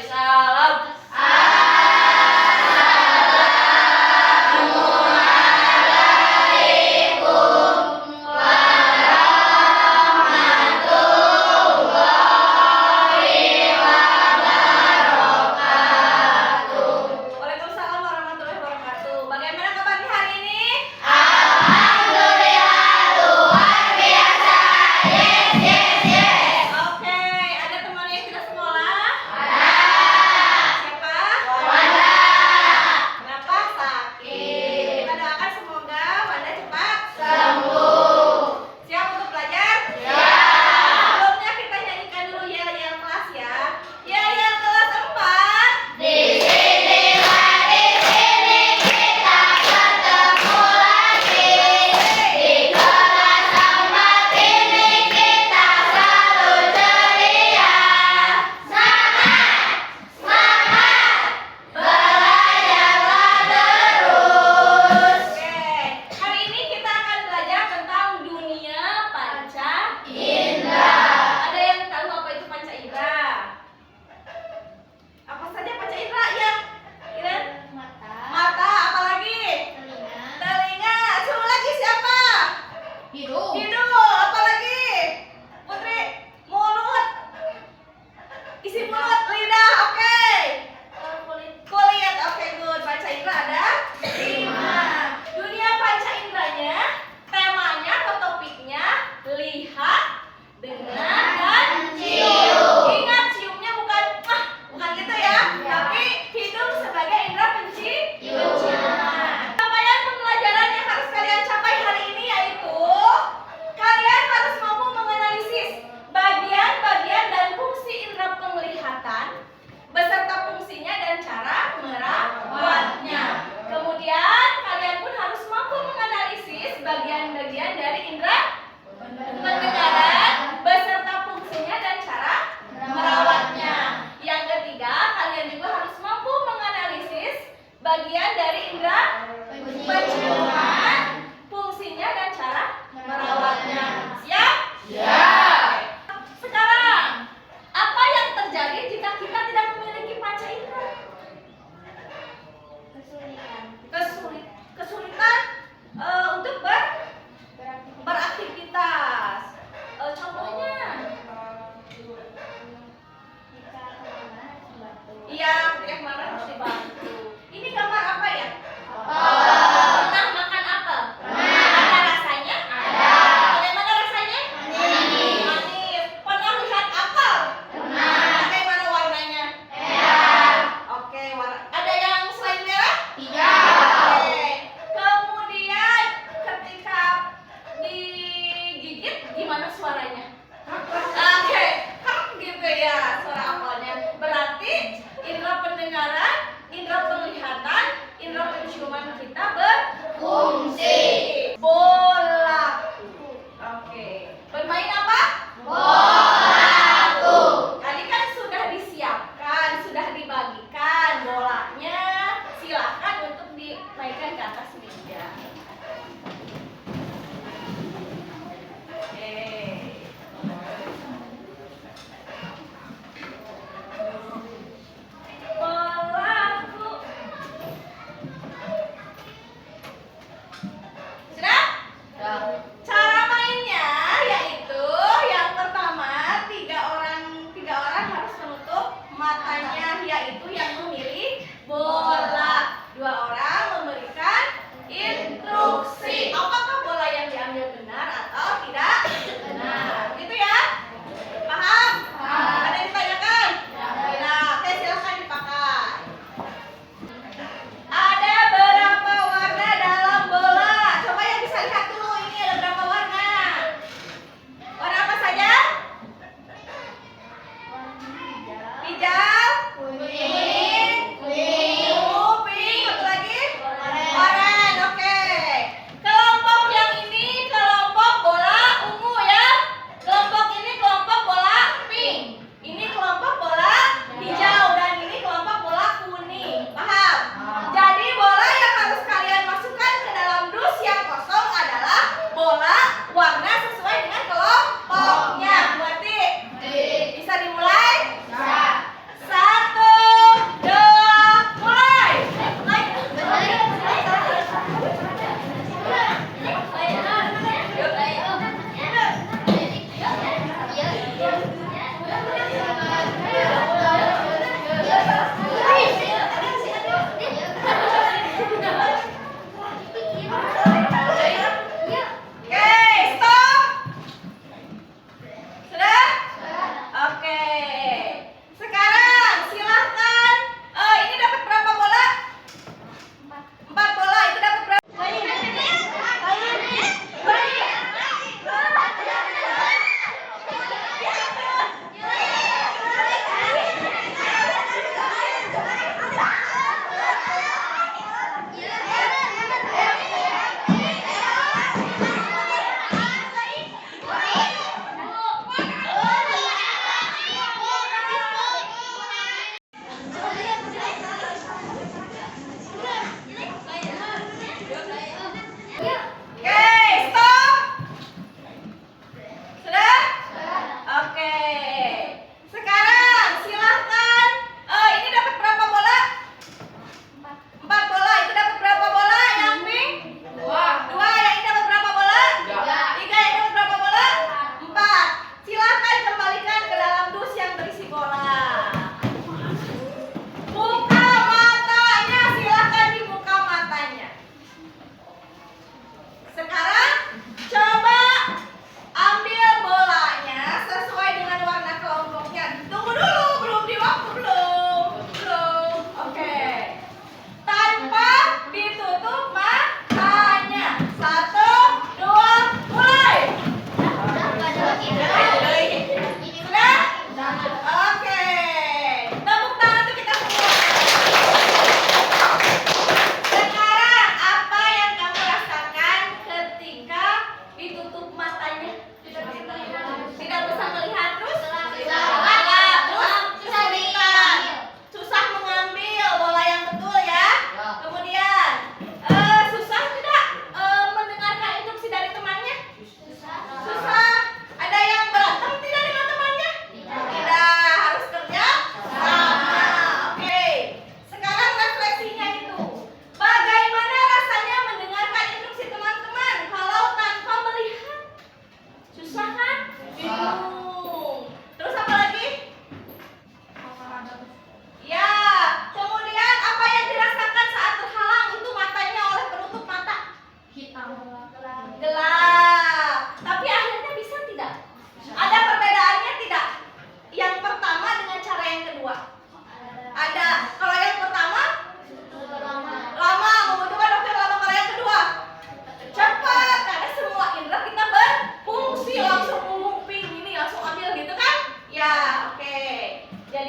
Salam. Waalaikumsalam warahmatullahi wabarakatuh. Bagaimana kabar di hari ini? Oke, ada teman yang tidak sekolah? Siapa? Kenapa? Sakit. Kita doakan semoga Wanda cepat sembuh. Siap untuk belajar? Sebelumnya kita nyanyikan dulu yel-yel kelas ya. Yel-yel kelas 4. Oke, hari ini kita akan belajar tentang dunia panca indera. Ada yang tahu apa itu panca indera? Apa saja panca indera ya? Iren? Mata, apa lagi? Telinga. Suruh lagi siapa? Hidung, apa lagi? Putri, mulut. Isi mulut, lidah, oke. Kulit, oke, good. Panca indera ada 5. Dunia panca inderanya, temanya atau topiknya lihat, dengar, dan cium. Ingat, ciumnya bukan gitu ya, tapi hidung sebagai indera penciuman. Capaian pembelajaran yang harus kalian capai hari ini yaitu kalian harus mampu menganalisis bagian-bagian dan fungsi indera penglihatan beserta fungsinya dan cara merawatnya. Kemudian kalian pun harus mampu menganalisis bagian-bagian dari indera pendengaran beserta fungsinya dan cara merawatnya. Yang ketiga, kalian juga harus mampu menganalisis bagian dari indera penciuman, fungsinya dan cara merawatnya. Siap? Sekarang, apa yang terjadi jika kita tidak memiliki panca indera? Kesulitan untuk beraktivitas. Contohnya, iya, ketika kemarin harus dibantu. Ini gambar apa ya? Pernah makan apel? Ada rasanya? Bagaimana rasanya? Manis. Pernah lihat apel? Bagaimana warnanya? Oke, ada yang selain merah? Oke. Kemudian ketika digigit gimana suaranya? Oke, gitu ya suara apelnya. Berarti indera pendengaran, indera penglihatan, indera penciuman kita berfungsi. Bola. Oke. Bermain apa? Tadi kan sudah disiapkan, sudah dibagikan bolanya. Silakan untuk dinaikkan ke atas meja. Oke. Bolaku. Sudah? Cara mainnya yaitu yang pertama tiga orang harus menutup matanya, yaitu yang memilih bola. 2 orang memberikan instruksi. Apakah bola yang diambil benar atau tidak benar? Gitu ya? Paham? Ada yang ditanyakan? Tidak. Oke, silakan dipakai. Ada berapa warna dalam bola? Coba yang bisa lihat dulu, ini ada berapa warna? Warna apa saja? Hijau, kuning,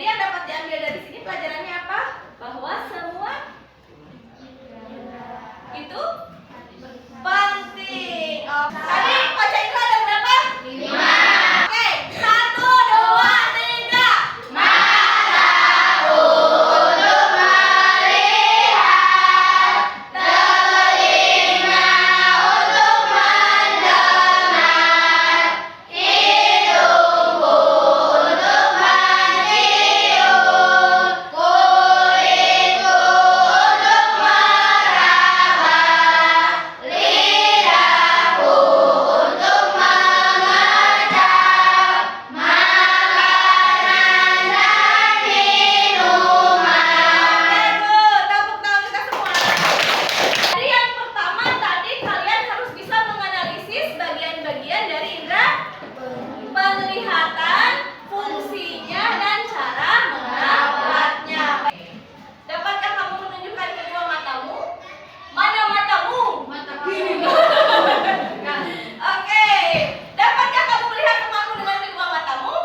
Jadi yang dapat diambil dari sini pelajarannya apa? Bahwa semua itu penting. Oh, tadi Coach Indra ada berapa? 5. Oke, 1, 2, 3. Mata untuk melihat, telinga untuk mendengar, hidungku untuk mencium, kulitku untuk meraba, lidahku untuk mengecap makanan dan minuman. Oke, tepuk tangan kita semua. Jadi yang pertama tadi kalian harus bisa menganalisis bagian-bagian dari indera penglihatan, fungsinya dan cara merawatnya. Dapatkah kamu menunjukkan kedua matamu? Mana matamu? Mataku. Oke. Dapatkah kamu melihat rumahku dengan kedua matamu?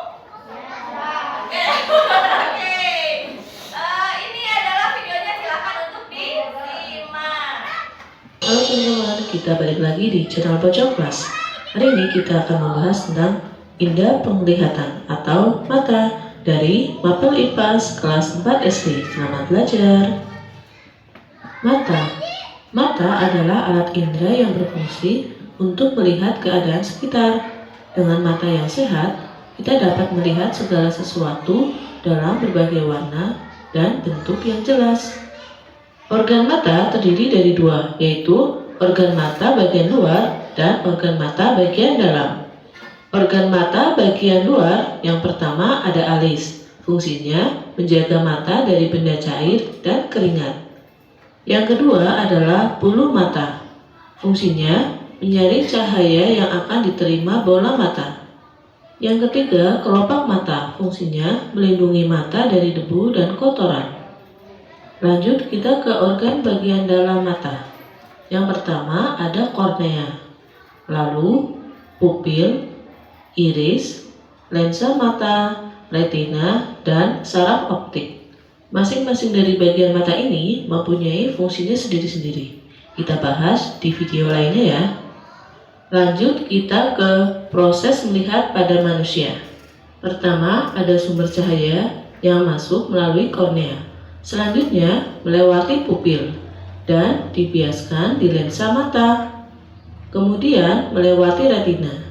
Oke. Oke. Ini adalah videonya, silakan untuk disimak. Halo teman-teman, kita balik lagi di channel Pojok Kelas. Hari ini kita akan membahas tentang indera penglihatan atau mata dari Mapel IPAS kelas 4 SD. Selamat belajar. Mata adalah alat indera yang berfungsi untuk melihat keadaan sekitar. Dengan mata yang sehat, kita dapat melihat segala sesuatu dalam berbagai warna dan bentuk yang jelas. Organ mata terdiri dari dua, yaitu organ mata bagian luar dan organ mata bagian dalam. Organ mata bagian luar yang pertama ada alis. Fungsinya menjaga mata dari benda cair dan keringat. Yang kedua adalah bulu mata. Fungsinya menyaring cahaya yang akan diterima bola mata. Yang ketiga, kelopak mata. Fungsinya melindungi mata dari debu dan kotoran. Lanjut kita ke organ bagian dalam mata. Yang pertama ada kornea, lalu pupil, iris, lensa mata, retina, dan saraf optik. Masing-masing dari bagian mata ini mempunyai fungsinya sendiri-sendiri. Kita bahas di video lainnya ya. Lanjut kita ke proses melihat pada manusia. Pertama ada sumber cahaya yang masuk melalui kornea. Selanjutnya melewati pupil dan dibiaskan di lensa mata. Kemudian melewati retina.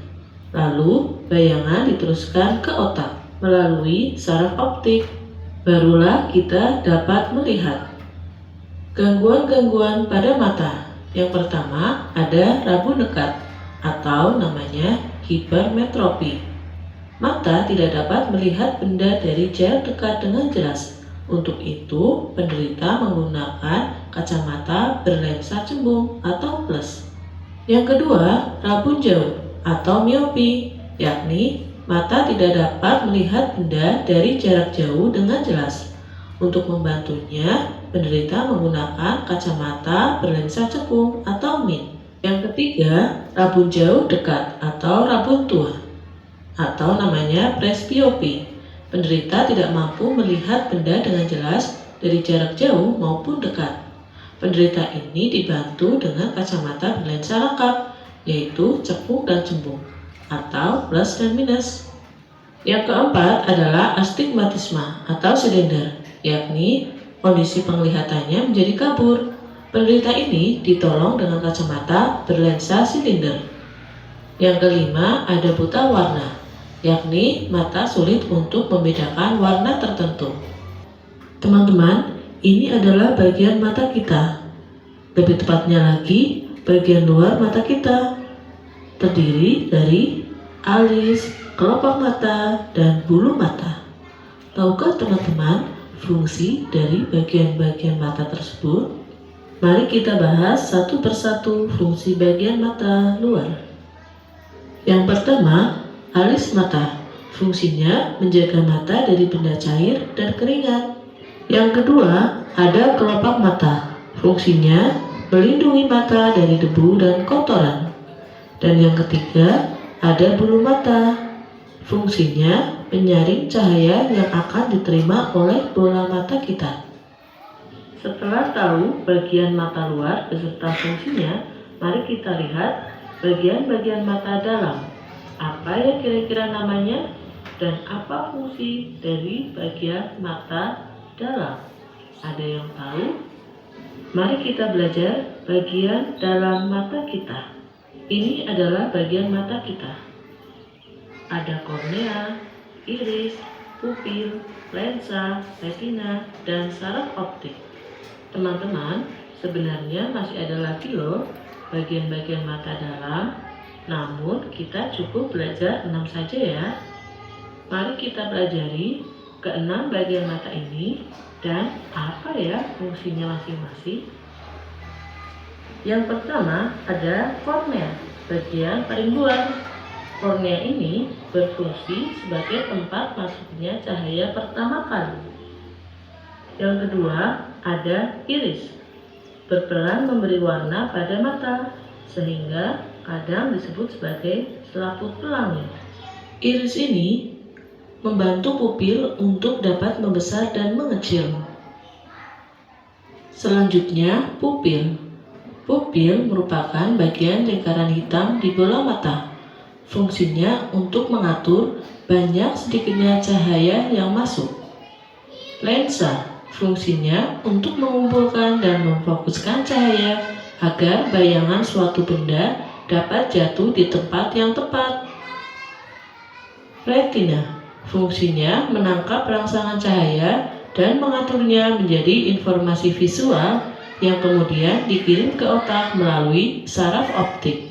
Lalu bayangan diteruskan ke otak melalui saraf optik. Barulah kita dapat melihat. Gangguan-gangguan pada mata. Yang pertama ada rabun dekat atau namanya hipermetropi. Mata tidak dapat melihat benda dari jarak dekat dengan jelas. Untuk itu, penderita menggunakan kacamata berlensa cembung atau plus. Yang kedua, rabun jauh atau miopi, yakni mata tidak dapat melihat benda dari jarak jauh dengan jelas. Untuk membantunya, penderita menggunakan kacamata berlensa cekung atau min. Yang ketiga, rabun jauh dekat atau rabun tua, atau namanya presbiopi. Penderita tidak mampu melihat benda dengan jelas dari jarak jauh maupun dekat. Penderita ini dibantu dengan kacamata berlensa lengkap, yaitu cekung dan cembung, atau plus dan minus. Yang keempat adalah astigmatisme atau silinder, yakni kondisi penglihatannya menjadi kabur. Penderita ini ditolong dengan kacamata berlensa silinder. Yang kelima ada buta warna, yakni mata sulit untuk membedakan warna tertentu. Teman-teman, ini adalah bagian mata kita. Lebih tepatnya lagi, bagian luar mata kita. Terdiri dari alis, kelopak mata, dan bulu mata. Tahukah teman-teman fungsi dari bagian-bagian mata tersebut? Mari kita bahas satu persatu fungsi bagian mata luar. Yang pertama, alis mata. Fungsinya menjaga mata dari benda cair dan keringat. Yang kedua, ada kelopak mata. Fungsinya melindungi mata dari debu dan kotoran. Dan yang ketiga, ada bulu mata. Fungsinya menyaring cahaya yang akan diterima oleh bola mata kita. Setelah tahu bagian mata luar beserta fungsinya, mari kita lihat bagian-bagian mata dalam. Apa ya kira-kira namanya dan apa fungsi dari bagian mata dalam? Ada yang tahu? Mari kita belajar bagian dalam mata kita. Ini adalah bagian mata kita. Ada kornea, iris, pupil, lensa, retina, dan saraf optik. Teman-teman, sebenarnya masih ada lagi loh bagian-bagian mata dalam, namun kita cukup belajar 6 saja ya. Mari kita pelajari ke-6 bagian mata ini dan apa ya fungsinya masing-masing. Yang pertama ada kornea, bagian paling luar. Kornea ini berfungsi sebagai tempat masuknya cahaya pertama kali. Yang kedua, ada iris. Berperan memberi warna pada mata, sehingga kadang disebut sebagai selaput pelangi. Iris ini membantu pupil untuk dapat membesar dan mengecil. Selanjutnya, pupil. Pupil merupakan bagian lingkaran hitam di bola mata. Fungsinya untuk mengatur banyak sedikitnya cahaya yang masuk. Lensa, fungsinya untuk mengumpulkan dan memfokuskan cahaya agar bayangan suatu benda dapat jatuh di tempat yang tepat. Retina, fungsinya menangkap rangsangan cahaya dan mengaturnya menjadi informasi visual yang kemudian dikirim ke otak melalui saraf optik.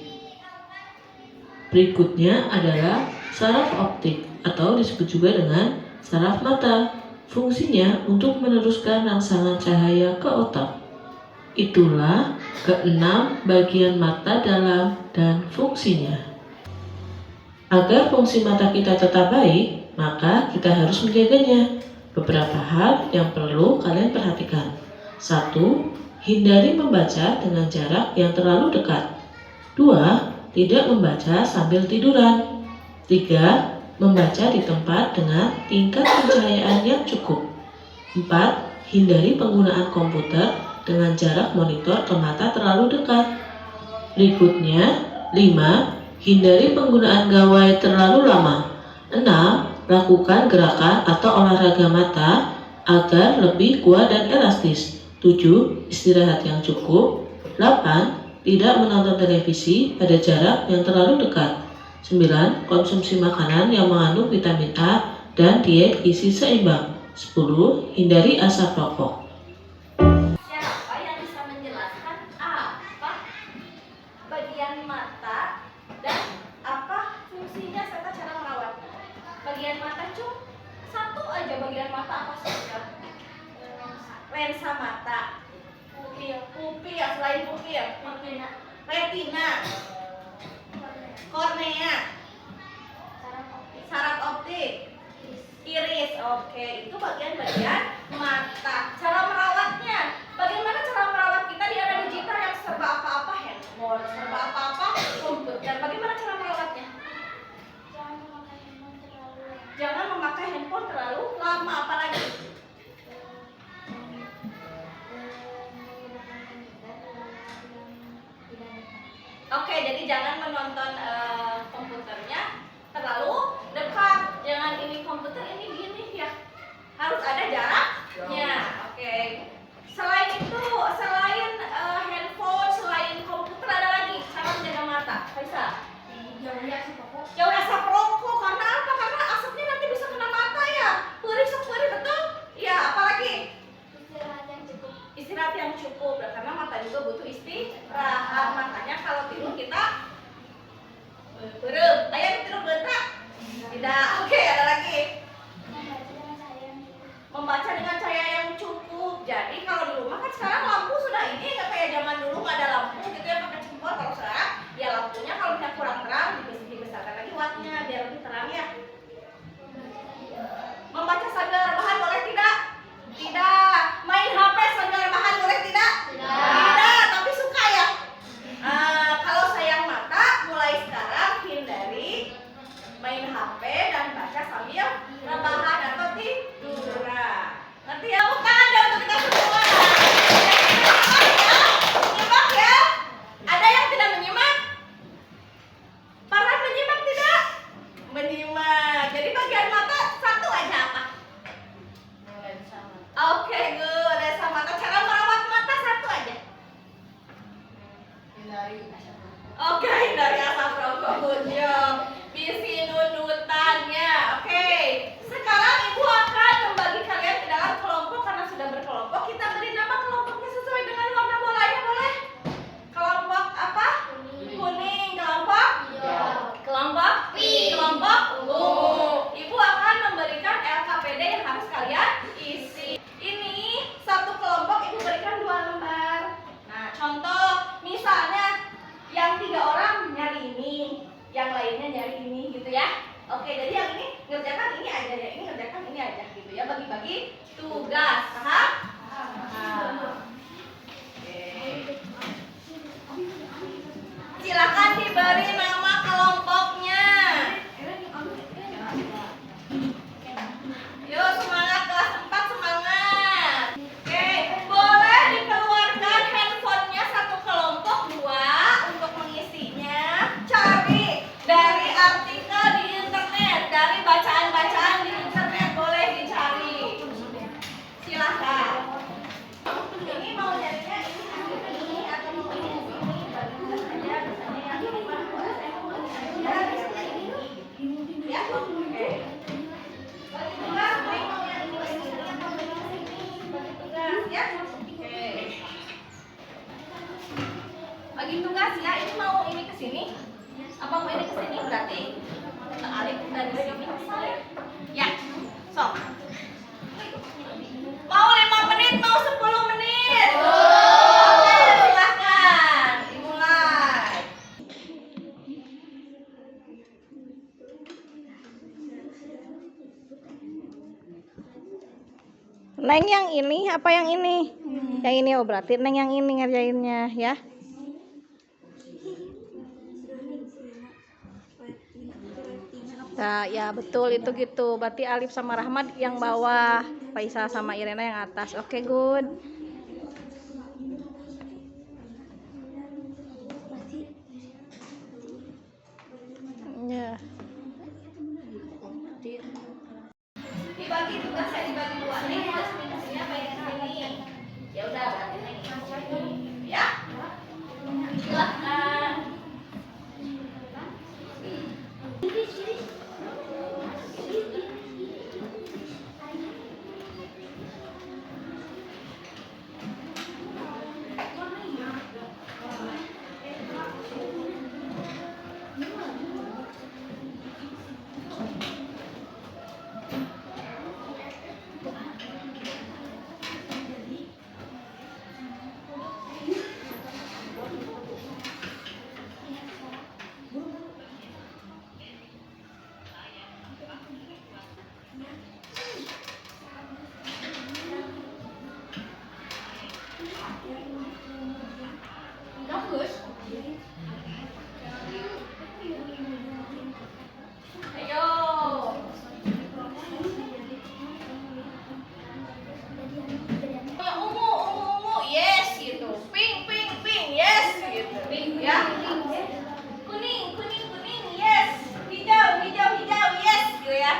Berikutnya adalah saraf optik atau disebut juga dengan saraf mata. Fungsinya untuk meneruskan rangsangan cahaya ke otak. Itulah ke-6 bagian mata dalam dan fungsinya. Agar fungsi mata kita tetap baik, maka kita harus menjaganya. Beberapa hal yang perlu kalian perhatikan. 1. Hindari membaca dengan jarak yang terlalu dekat. 2. Tidak membaca sambil tiduran. 3. Membaca di tempat dengan tingkat pencahayaan yang cukup. 4. Hindari penggunaan komputer dengan jarak monitor ke mata terlalu dekat. Berikutnya, 5. Hindari penggunaan gawai terlalu lama. 6. Lakukan gerakan atau olahraga mata agar lebih kuat dan elastis. 7. Istirahat yang cukup. 8. Tidak menonton televisi pada jarak yang terlalu dekat. 9. Konsumsi makanan yang mengandung vitamin A dan diet gizi seimbang. 10. Hindari asap rokok. Siapa yang bisa menjelaskan apa bagian mata dan apa fungsinya serta cara merawatnya? Bagian mata cuma satu aja, bagian mata apa saja? Lensa mata, pupil, selain pupil, retina, kornea, saraf optik, iris. Oke, itu bagian-bagian mata. Cara merawatnya, bagaimana cara merawat kita di era digital yang serba apa-apa handphone, serba apa-apa komputer? Bagaimana cara merawatnya? Jangan memakai handphone terlalu lama, apalagi oke, jadi jangan menonton komputernya terlalu dekat. Jangan ini komputer, ini gini ya. Harus ada jaraknya. Oke. Selain itu, selain handphone, selain komputer ada lagi cara menjaga mata. Faisal? Jauhi asap rokok. Karena apa? Karena asapnya nanti bisa kena mata ya. Perih, betul? Ya, apalagi? Istirahat yang cukup. Karena mata juga butuh istirahat. Makanya kalau tidur kita berem. Ayah tidur bentar? Tidak. Oke, ada lagi. Membaca dengan cahaya yang cukup. Jadi kalau di rumah kan sekarang lampu sudah ini, nggak kayak zaman dulu nggak ada lampu gitu ya, pakai jempol. Kalau sekarang ya lampunya kalau misalnya kurang terang dibesarkan lagi wattnya biar lebih terang ya. Membaca sambil rebahan boleh tidak? Tidak. Main HP sambil rebahan boleh tidak? Tidak, tapi suka ya. Kalau sayang mata, mulai sekarang hindari main HP dan tugas. Paham? Paham. Oke. Silakan diberi nama kelompoknya. Yuk semangat kelas 4, semangat. Oke, boleh dikeluarkan handphonenya satu kelompok 2 untuk mengisinya. Cari dari artikel di internet, dari bacaan-bacaan di internet boleh dicari. Silahkan. Ini mau nyarinya ini atau mau ini? Ya, misalnya yang ini. Ya, oke. Bagi tugas, mau yang ini ke sini atau mau yang ke sini? Bagi tugas, ya. Oke. Bagi tugas ya, ini mau ini ke sini? Apa mau ini ke sini berarti? Alif dari sini ke sini. Ya. Sok. Mau 5 menit, mau 10 menit? Oke, silakan. Dimulai. Neng yang ini apa yang ini? Yang ini, oh berarti Neng yang ini ngerjainnya ya. Nah, ya betul itu gitu. Berarti Alif sama Rahmat yang bawah, Faisal sama Irena yang atas. Oke, good. Ya. Dibagi tugas saya dibagi 2 nih, terus minusnya apa yang ini? Ya udah, berarti Neng ini. Ya. Silakan. Bagus. Ayo. Ungu, yes gitu. Pink, yes gitu. Ya. Kuning, yes. Hijau, yes gitu ya.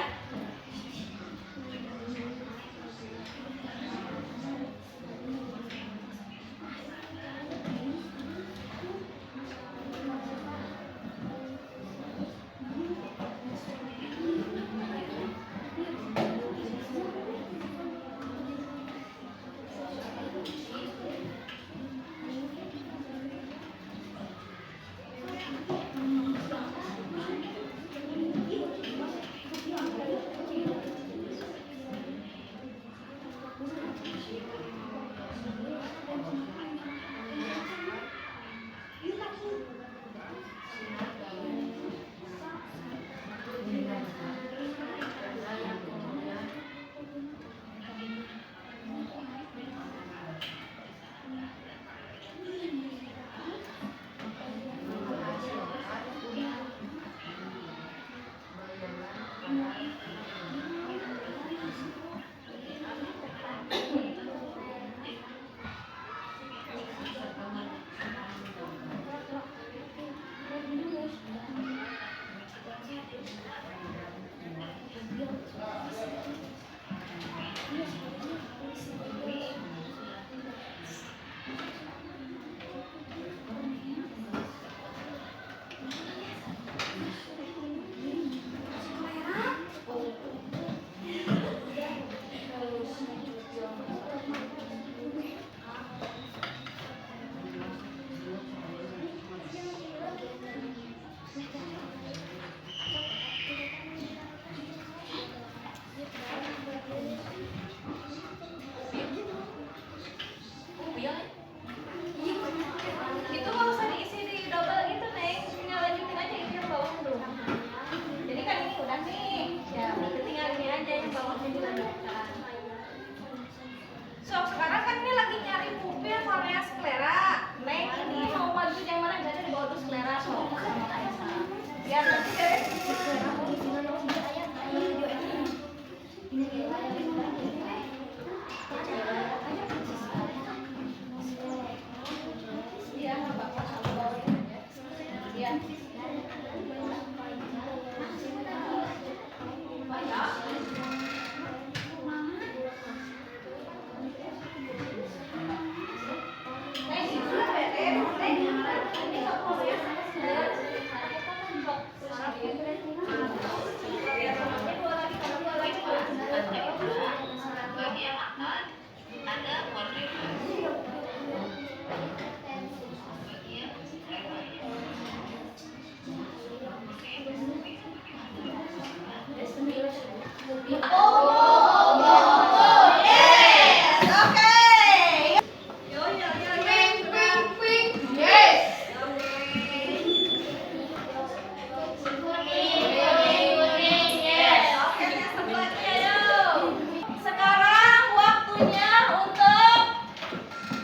waktunya untuk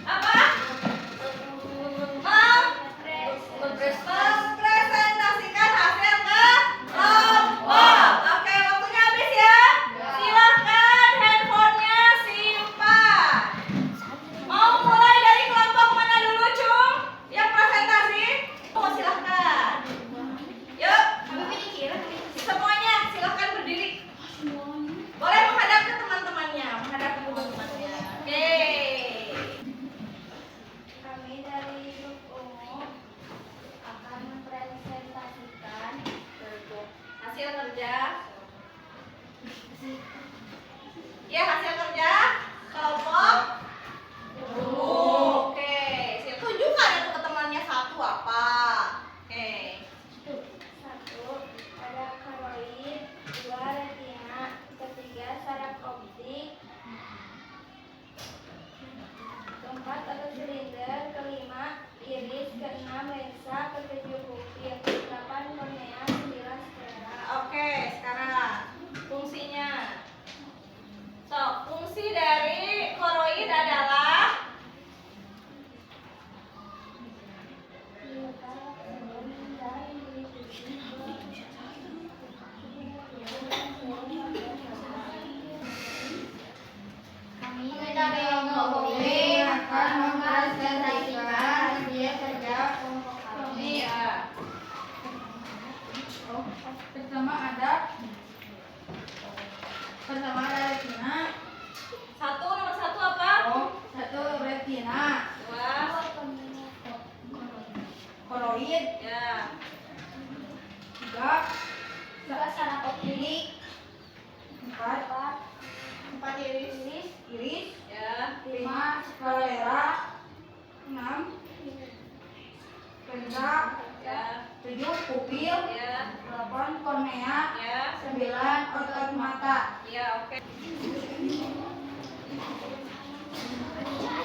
apa? Mempresentasikan hasil kelompok. Oke, waktunya habis ya. Silahkan handphonenya simpan. Mau mulai dari kelompok mana dulu, Cung? Yang presentasi? Oh, silahkan. Yuk, semuanya silahkan berdiri. Boleh menghadap ke teman-temannya, menghadap ke teman-temannya. Oke. Kami dari grup ungu akan mempresentasikan Hasil kerja. Ya, hasil kerja kelompok. Oke, tunjukkan itu ke temannya satu apa. Oke. 1. Ada koroid, 2. Retina, 3. Saraf optik, 4. Ada silinder, 5. Iris, 6. Lensa, 7. pupil, 8. Kornea, 9. sklera. Oke, sekarang fungsinya. So, fungsi dari koroid adalah Kami dari Ngobobe akan mempresentasikan hasil kerja kelompok kami. ya. Pertama ada retina. Nomor satu apa? 1 retina, 2, koroid, ya. 3 Saraf optik, 4 iris, iris, Ya. 5 sklera, 6 lensa, Ya. 7 pupil, Ya. 8 kornea, Ya. 9 otot mata. Ya, oke.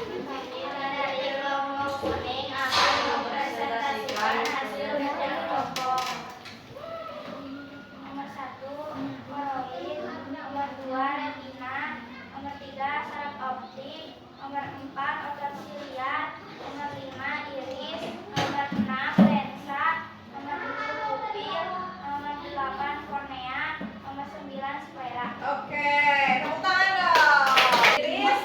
kami dari kelompok kuning akan mempresentasikan hasil kerja kelompok. Nomor 1 koroid, nomor 2 retina, nomor 3 saraf optik, nomor 4 otot silia, nomor 5 iris, nomor 6 lensa, nomor 7 pupil, nomor 8 kornea, nomor 9 sklera. Oke, tepuk tangan dong. Iris.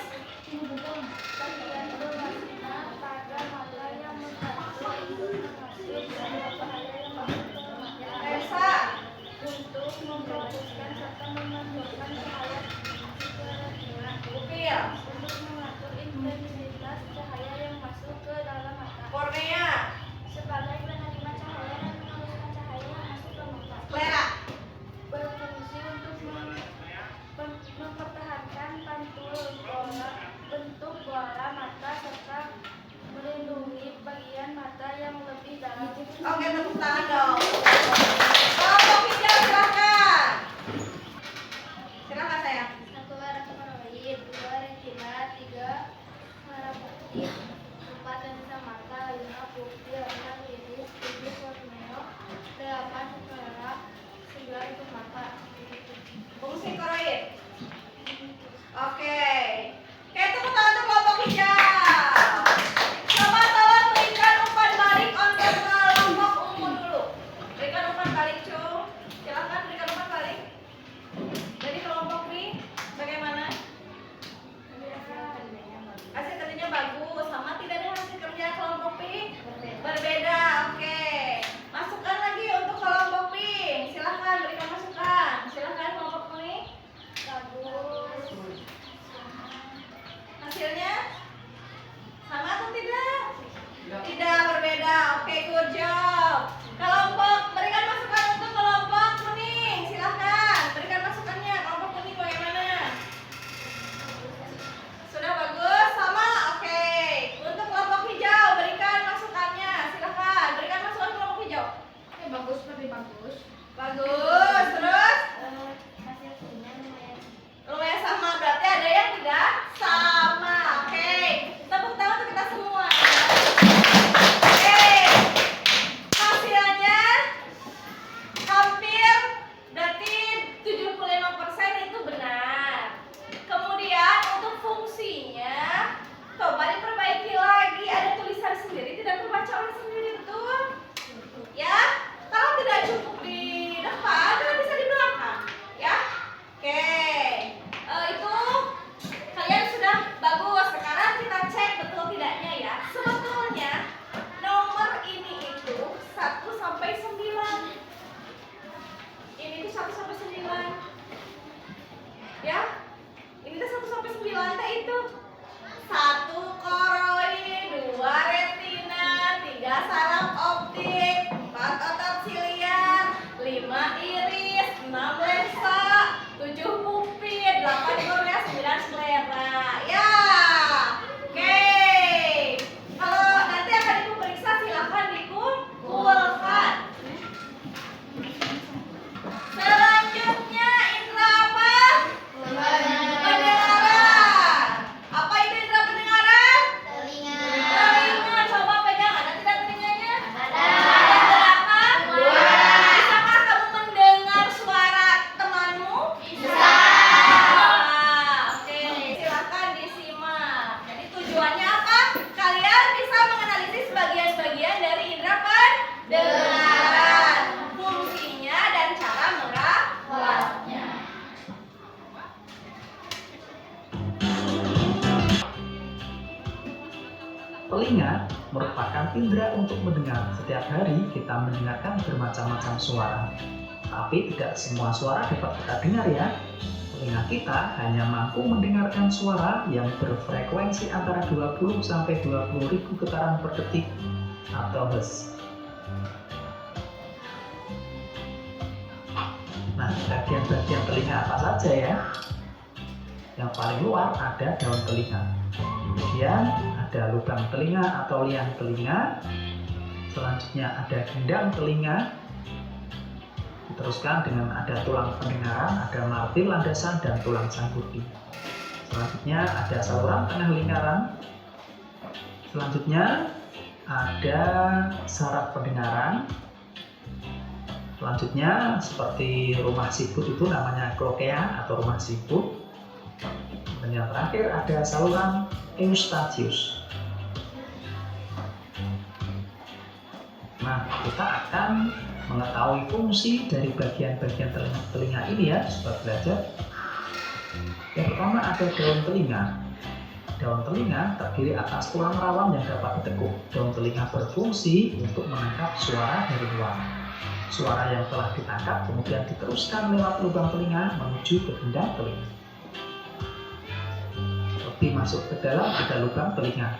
Bagian berwarna pada mata yang membantu masuk dan bahaya yang masuk ke mata Lensa. untuk memfokuskan serta memantulkan cahaya ke retina Pupil. untuk mengatur intensitas cahaya yang masuk ke dalam mata Kornea. sebagai penerima cahaya dan meneruskan cahaya yang masuk ke mata. Sklera. Berfungsi untuk mempertahankan bentuk bola mata serta melindungi bagian mata yang lebih dalam. Oke, tepuk tangan dong. Kelompok hijau silahkan. Silahkan sayang. 1 koroid, 2 retina, 3 saraf optik, 4 lensa mata, 5 pupil, 6 iris, 7 kornea, 8 sklera, 9 otot mata. Fungsi koroid. Oke. Oke, tepuk tangan untuk kelompok hijau. Coba tolong berikan umpan balik untuk kelompok ungu dulu. Telinga merupakan indera untuk mendengar. Setiap hari kita mendengarkan bermacam-macam suara. Tapi tidak semua suara dapat kita dengar ya. Telinga kita hanya mampu mendengarkan suara yang berfrekuensi antara 20 sampai 20 ribu getaran per detik atau hertz. Nah, bagian-bagian telinga apa saja ya? Yang paling luar ada daun telinga. Kemudian ada lubang telinga atau liang telinga. Selanjutnya ada gendang telinga. Diteruskan dengan ada tulang pendengaran, ada martil landasan, dan tulang sanggurdi. Selanjutnya ada saluran tengah lingkaran. Selanjutnya ada saraf pendengaran. Selanjutnya seperti rumah siput itu namanya klokea atau rumah siput. Dan yang terakhir ada saluran eustachius. Nah, kita akan mengetahui fungsi dari bagian-bagian telinga ini ya, sobat belajar. Yang pertama ada daun telinga. Daun telinga terdiri atas tulang rawan yang dapat ditekuk. Daun telinga berfungsi untuk menangkap suara dari luar. Suara yang telah ditangkap kemudian diteruskan lewat lubang telinga menuju ke gendang telinga. Lebih masuk ke dalam ada lubang telinga.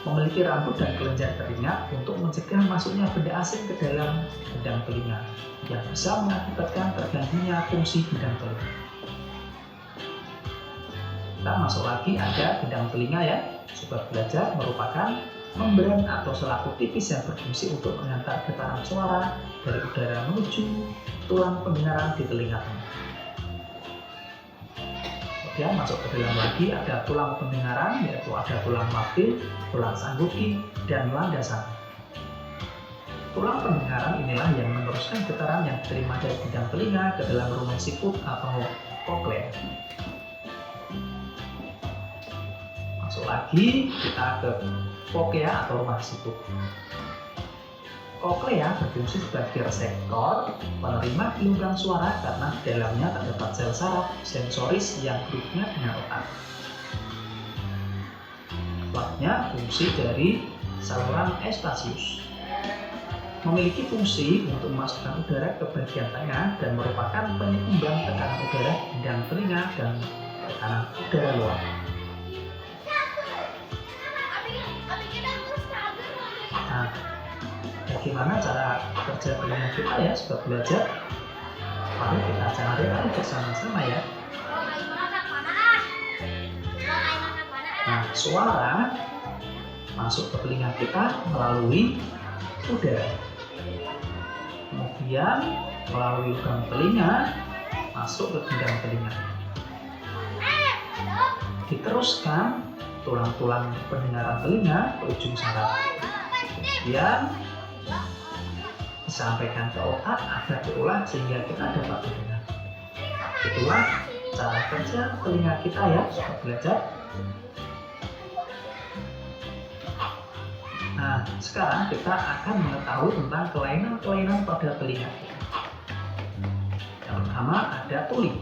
Memiliki rambut dan kelenjar telinga untuk mencegah masuknya benda asing ke dalam gendang telinga yang bisa mengakibatkan terganggunya fungsi gendang telinga. Kita masuk lagi ada gendang telinga ya. Sobat belajar merupakan membran atau selaku tipis yang berfungsi untuk mengantar getaran suara dari udara menuju tulang pendengaran di telinga tengah. Kemudian masuk ke dalam lagi ada tulang pendengaran, yaitu ada tulang martil, tulang sanggurdi, dan landasan. Tulang pendengaran inilah yang meneruskan getaran yang diterima dari gendang telinga ke dalam rumah siput atau koklea. Masuk lagi kita ke kokea atau rumah siput. Koklea berfungsi sebagai reseptor penerima gelombang suara karena di dalamnya terdapat sel saraf sensoris yang berhubungan dengan otak. Selanjutnya fungsi dari saluran eustachius. Memiliki fungsi untuk memasukkan udara ke bagian tengah dan merupakan penyeimbang tekanan udara di dalam telinga dan tekanan udara luar. Nah, bagaimana cara kerja telinga kita ya, sobat belajar? Mari kita cari tahu bersama-sama ya. Nah, suara masuk ke telinga kita melalui udara. Kemudian melalui lubang telinga masuk ke gendang telinga. Diteruskan tulang-tulang pendengaran telinga ke ujung saraf. Kemudian disampaikan ke otak agar diolah sehingga kita dapat mendengar. Itulah cara kerja telinga kita ya, sobat belajar. Nah, sekarang kita akan mengetahui tentang kelainan-kelainan pada telinga kita. Yang pertama ada tuli.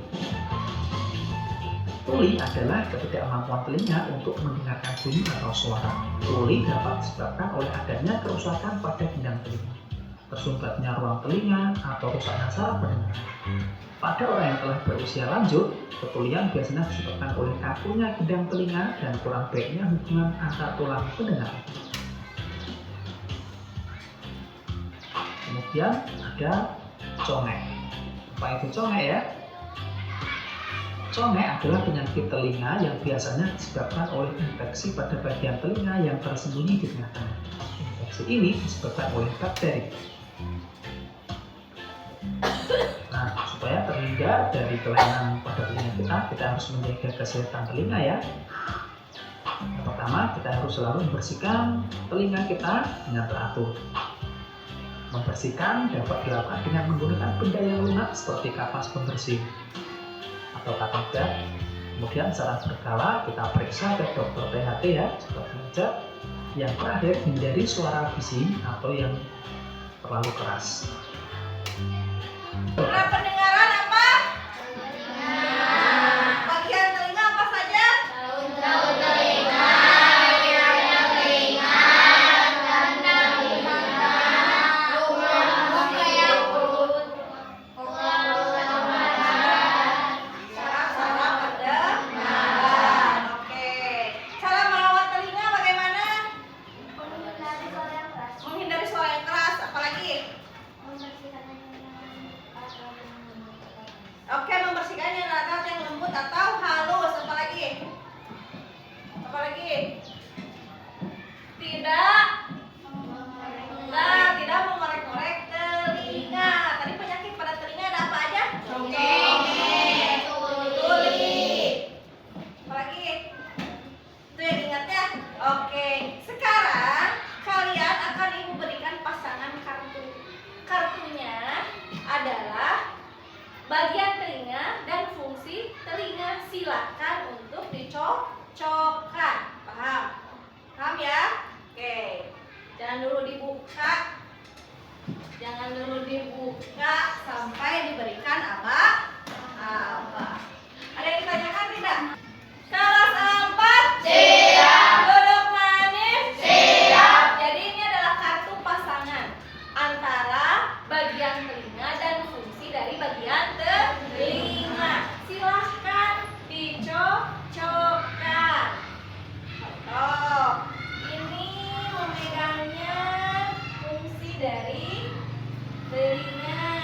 Tuli adalah ketidakmampuan telinga untuk mendengarkan bunyi atau suara. Tuli dapat disebabkan oleh adanya kerusakan pada gendang telinga, tersumbatnya ruang telinga, atau rusaknya saraf pendengaran. Pada orang yang telah berusia lanjut, ketulian biasanya disebabkan oleh kakunya gendang telinga dan kurang baiknya hubungan antar tulang pendengaran. Kemudian ada congek. Apa itu congek ya? Congek adalah penyakit telinga yang biasanya disebabkan oleh infeksi pada bagian telinga yang tersembunyi di tengah-tengah. Infeksi ini disebabkan oleh bakteri. Nah, supaya terhindar dari kelainan pada telinga kita harus menjaga kesehatan telinga ya. Yang pertama, kita harus selalu membersihkan telinga kita dengan teratur. Membersihkan dapat dilakukan dengan menggunakan benda yang lunak seperti kapas pembersih atau kateter. Kemudian secara berkala kita periksa ke dokter THT ya, sobat belajar. Yang terakhir, hindari suara bising atau yang terlalu keras. Indera pendengaran apa? Bagian telinga apa saja? Daun telinga, liang telinga, Tidak. Enggak, tidak mengorek-ngorek telinga. Tadi penyakit pada telinga ada apa aja? Congek, tuli. Apalagi? Itu yang ingat ya? Oke. Sekarang kalian akan ibu berikan pasangan kartu. Kartunya adalah bagian telinga dan fungsi telinga. Silakan untuk dicocokkan. Paham? Paham ya? Oke. Jangan dulu dibuka. Jangan dulu dibuka sampai diberikan apa? Ada yang ditanyakan tidak? Kelas 4? Siap. Duduk manis? Siap. Jadi ini adalah kartu pasangan antara bagian telinga dan fungsi dari bagian telinga. Silahkan dicocokkan. Contoh, ini memegangnya fungsi dari telinga.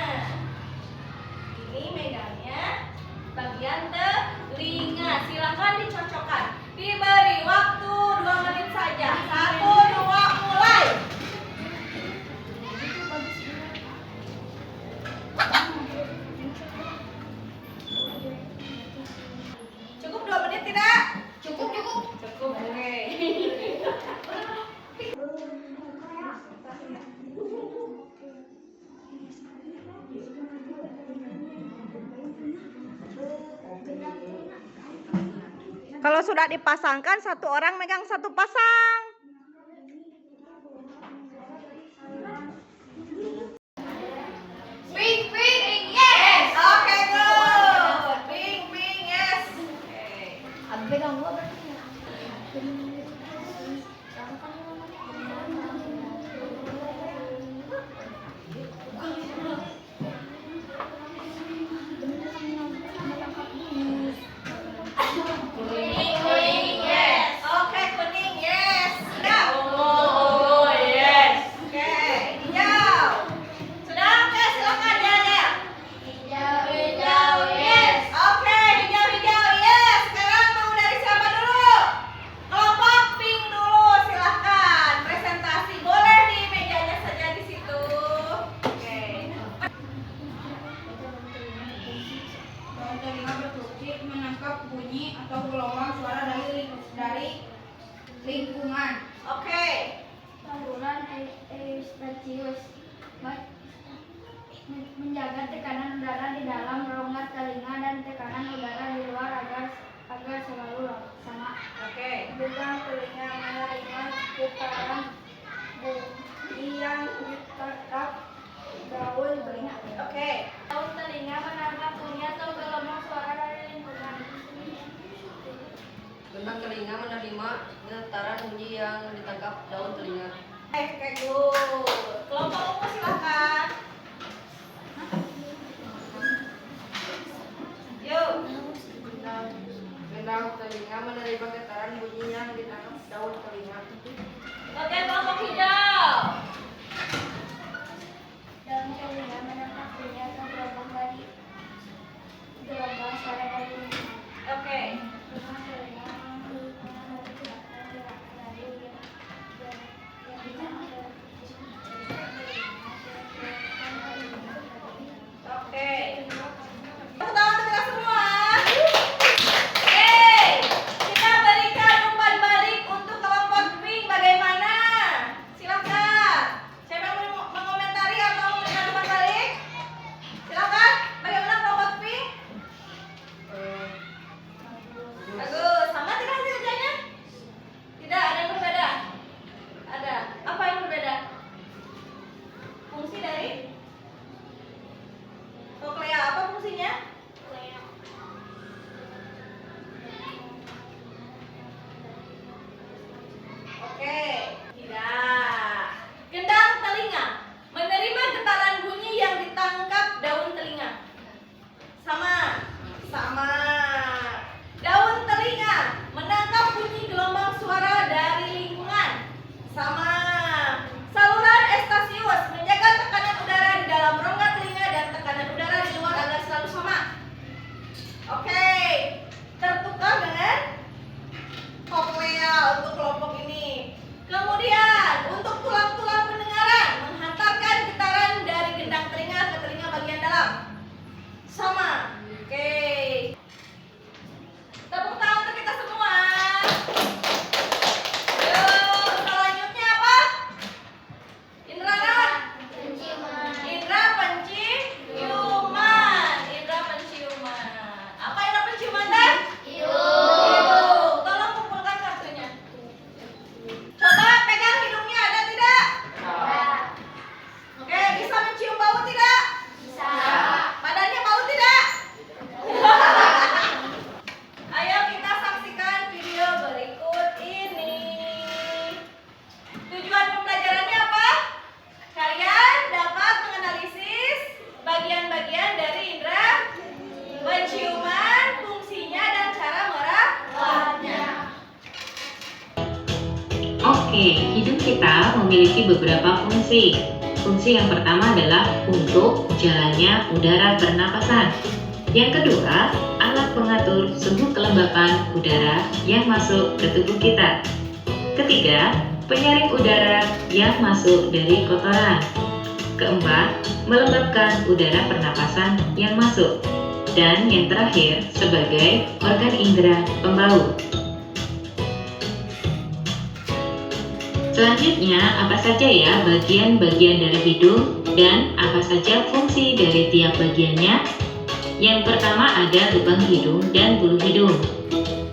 Ini megangnya bagian telinga. Silahkan dicocokkan. Diberi waktu 2 menit saja. 1, 2, mulai. Cukup 2 menit tidak? Cukup. Cukup, oke. Kalau sudah dipasangkan, satu orang megang satu pasang. Ping, ping, yes. Oke, good. Ping, ping, yes. Oke. Kuning, kuning, yes. Oke, kuning, yes. Sudah. Oh, yes. Oke, hijau. Sudah, oke, silakan ya. Hijau, yes. Oke, hijau, yes. Sekarang mau dari siapa dulu? Kelompok pink dulu, silakan. Presentasi boleh di mejanya saja di situ. Oke. Daun telinga berfungsi menangkap bunyi atau gelombang suara dari lingkungan. Oke. Saluran eustachius menjaga tekanan udara di dalam rongga telinga dan tekanan udara di luar agar selalu sama. Oke. Bidang telinga menerima putaran bunyi yang ditangkap daun telinga. Oke. Daun telinga menangkap bunyi atau gelombang suara dari lingkungan. Gendang telinga menerima getaran bunyi yang ditangkap daun telinga. Oke, good. Kelompok umum silakan. Yuk. Gendang telinga menerima getaran bunyi yang ditangkap daun telinga. Oke, kelompok hijau. Daun telinga menangkap bunyi atau gelombang suara dari lingkungan. Oke. Rumah telinga menghubungkan gerakan dari Oke. Tepuk tangan untuk kita semua. Oke. Kita berikan umpan balik untuk kelompok pink. Bagaimana? Oke, hidung kita memiliki beberapa fungsi. Fungsi yang pertama adalah untuk jalannya udara pernapasan. Yang kedua, alat pengatur suhu kelembapan udara yang masuk ke tubuh kita. Ketiga, penyaring udara yang masuk dari kotoran. Keempat, melembabkan udara pernapasan yang masuk. Dan yang terakhir, sebagai organ indera pembau. Selanjutnya, apa saja ya bagian-bagian dari hidung dan apa saja fungsi dari tiap bagiannya? Yang pertama ada lubang hidung dan bulu hidung.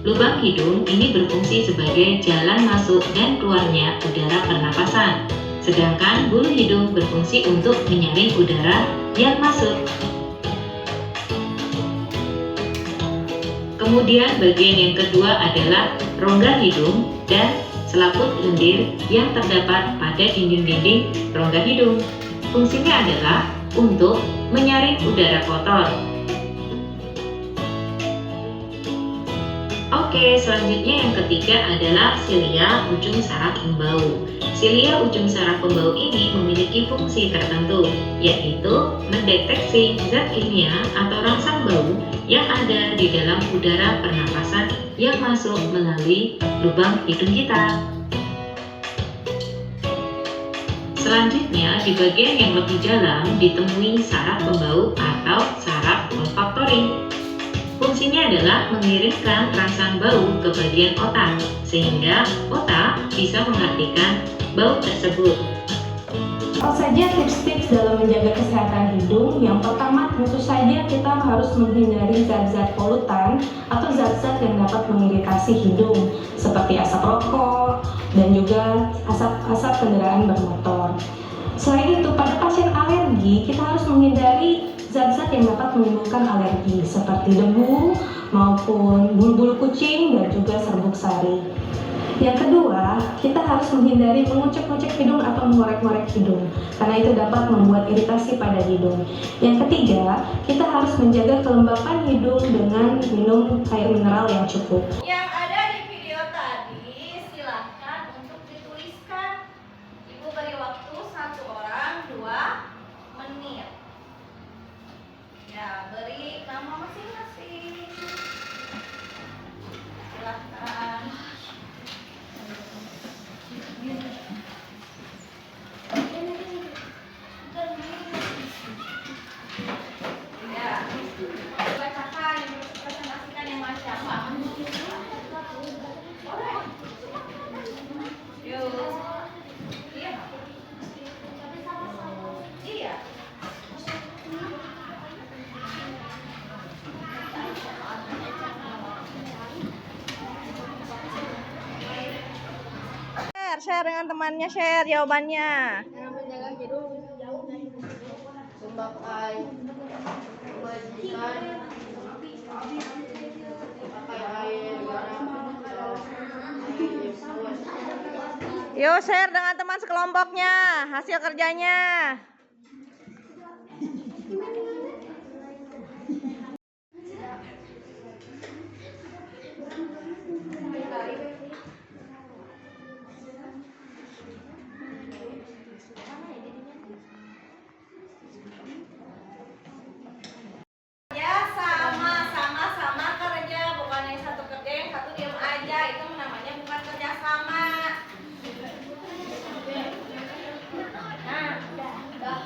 Lubang hidung ini berfungsi sebagai jalan masuk dan keluarnya udara pernapasan. Sedangkan bulu hidung berfungsi untuk menyaring udara yang masuk. Kemudian bagian yang kedua adalah rongga hidung dan selaput lendir yang terdapat pada dinding-dinding rongga hidung. Fungsinya adalah untuk menyaring udara kotor. Oke, selanjutnya yang ketiga adalah silia ujung saraf pembau. Silia ujung saraf pembau ini memiliki fungsi tertentu, yaitu mendeteksi zat kimia atau rangsang bau yang ada di dalam udara pernapasan yang masuk melalui lubang hidung kita. Selanjutnya, di bagian yang lebih dalam ditemui saraf pembau atau saraf olfaktori. Fungsinya adalah mengirimkan rangsang bau ke bagian otak, sehingga otak bisa mengartikan bau tersebut. Apa saja tips-tips dalam menjaga kesehatan hidung? Yang pertama, tentu saja kita harus menghindari zat-zat polutan atau zat-zat yang dapat mengiritasi hidung, seperti asap rokok dan juga asap kendaraan bermotor. Selain itu, pada pasien alergi, kita harus menghindari zat-zat yang dapat menimbulkan alergi, seperti debu maupun bulu-bulu kucing dan juga serbuk sari. Yang kedua, kita harus menghindari mengucek-ngucek hidung atau mengorek-ngorek hidung, karena itu dapat membuat iritasi pada hidung. Yang ketiga, kita harus menjaga kelembapan hidung dengan minum air mineral yang cukup. Yang ada di video tadi, silahkan untuk dituliskan. Ibu beri waktu 1 orang 2 menit. Ya, beri nama masing-masing. Silahkan. Ya, bacakan, presentasikan yang macam apa? Yuk. Iya. Iya. Share dengan temannya, share jawabannya. Memakai memajikan pakai air garam Yuk share dengan teman sekelompoknya hasil kerjanya. Ya, sama-sama kerja, bukan yang satu kerja yang satu diam aja. Itu namanya bukan kerja sama. Nah,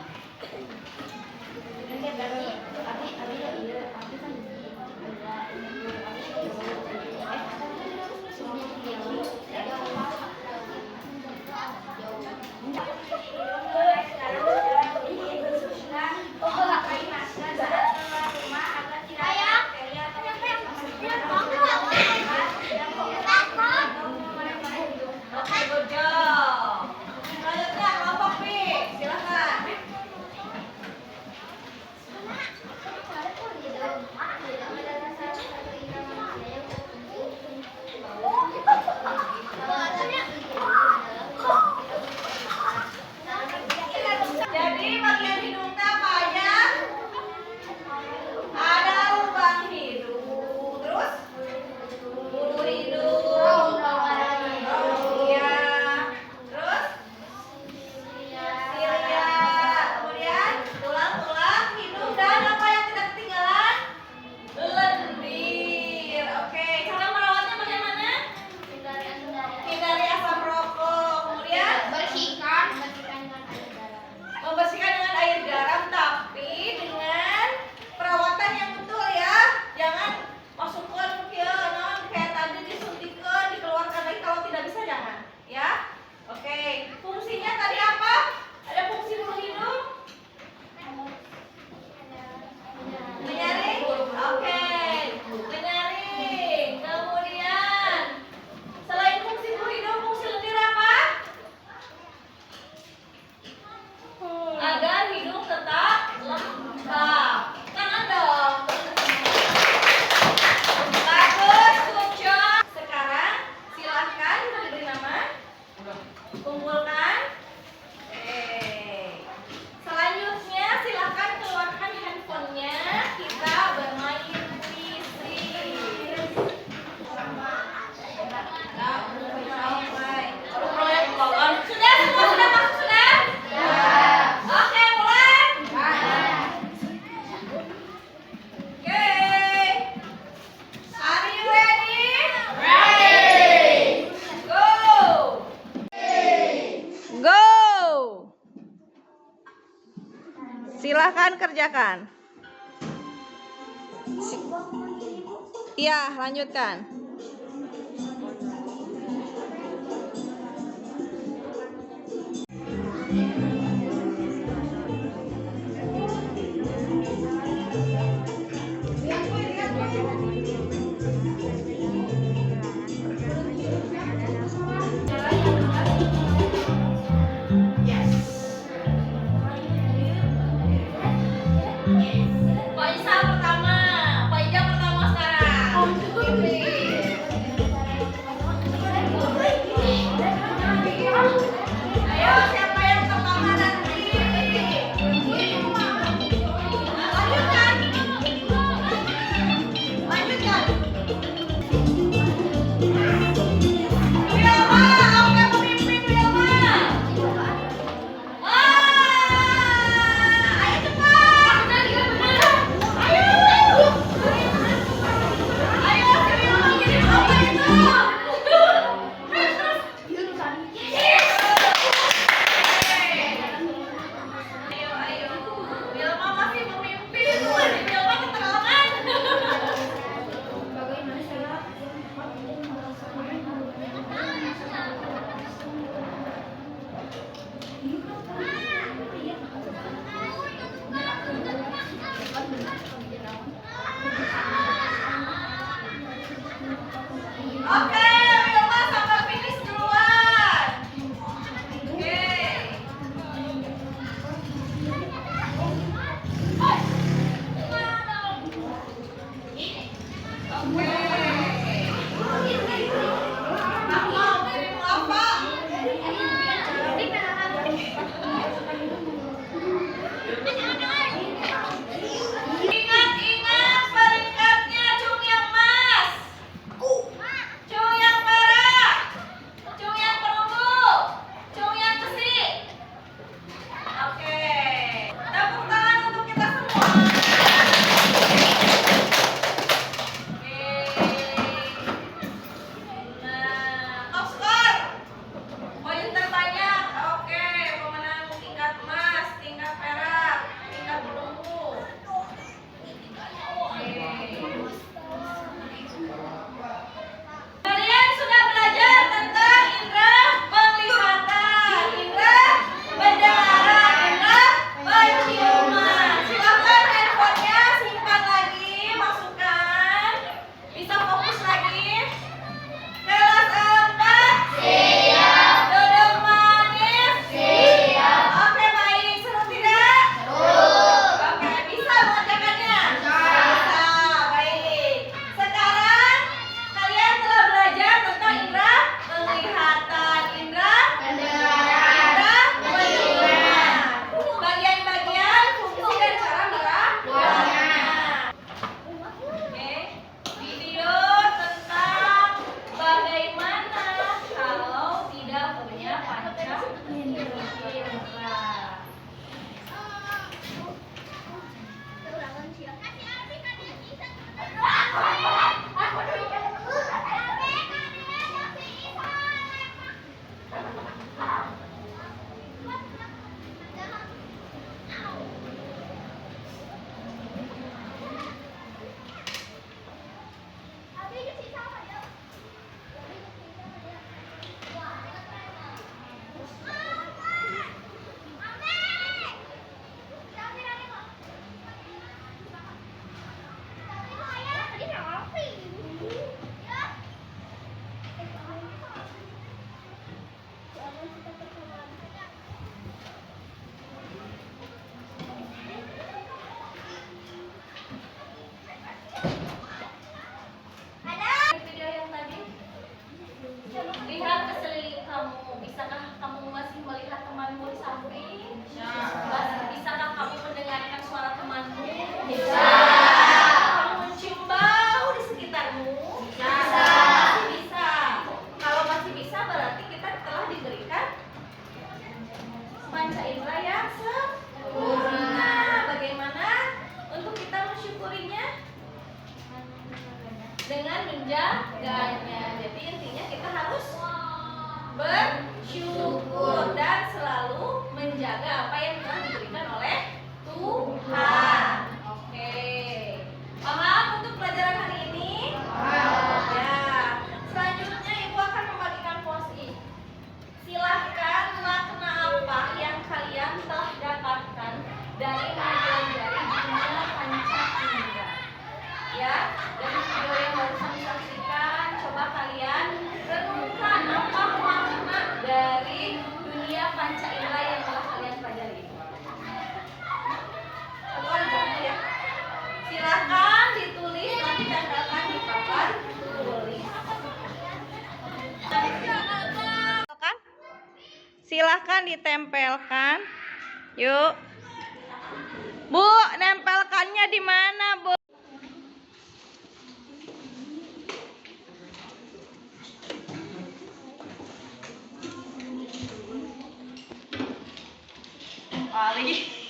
Kumpulkan. Selanjutnya silakan keluarkan handphonenya. Kita bermain puisi. Sudah semua sudah masuk sudah? Oke, mulai. Oke. Are you ready? Go. Go! Silahkan kerjakan. Iya, lanjutkan. Faisal pertama. Faizal pertama sekarang. Ayo, siapa yang pertama nanti? Lanjutkan. Lanjutkan. Wilma, oke pemimpin Wilma. Ayo cepat. Ayo. Ayo, si Wilma ngirim apa itu? Ayo. Wilma masih memimpin. Wilma keterlaluan. Oke, Wilma sampai finish duluan. Oke. Mama, kirim apa? Ingat peringkatnya cung yang emas, cung yang perak, cung yang perunggu, cung yang besi. Oke. Tepuk tangan untuk kita semua. Oke. Nah, top skor. Poin terbanyak. Oke, pemenang tingkat emas, tingkat perak, tingkat perunggu. Kalian sudah belajar tentang indera penglihatan, indera pendengaran, indera penciuman. Silakan handphonenya simpan lagi, masukkan. Bisa fokus lagi. Kelas 4 siap. Duduk manis siap. Oke, baik. Seru tidak? Oke, bisa mengerjakannya? Bisa. Baik. Sekarang kalian telah belajar tentang indera penglihatan, indera pendengaran, indera penciuman. Bagian-bagian fungsi dan cara melakukannya. Oke. Video tentang bagaimana kalau tidak punya panca indera. Video yang tadi, lihat ke sekeliling kamu. Bisakah kamu Silahkan ditempelkan. Yuk. Bu, nempelkannya di mana, Bu? Wali.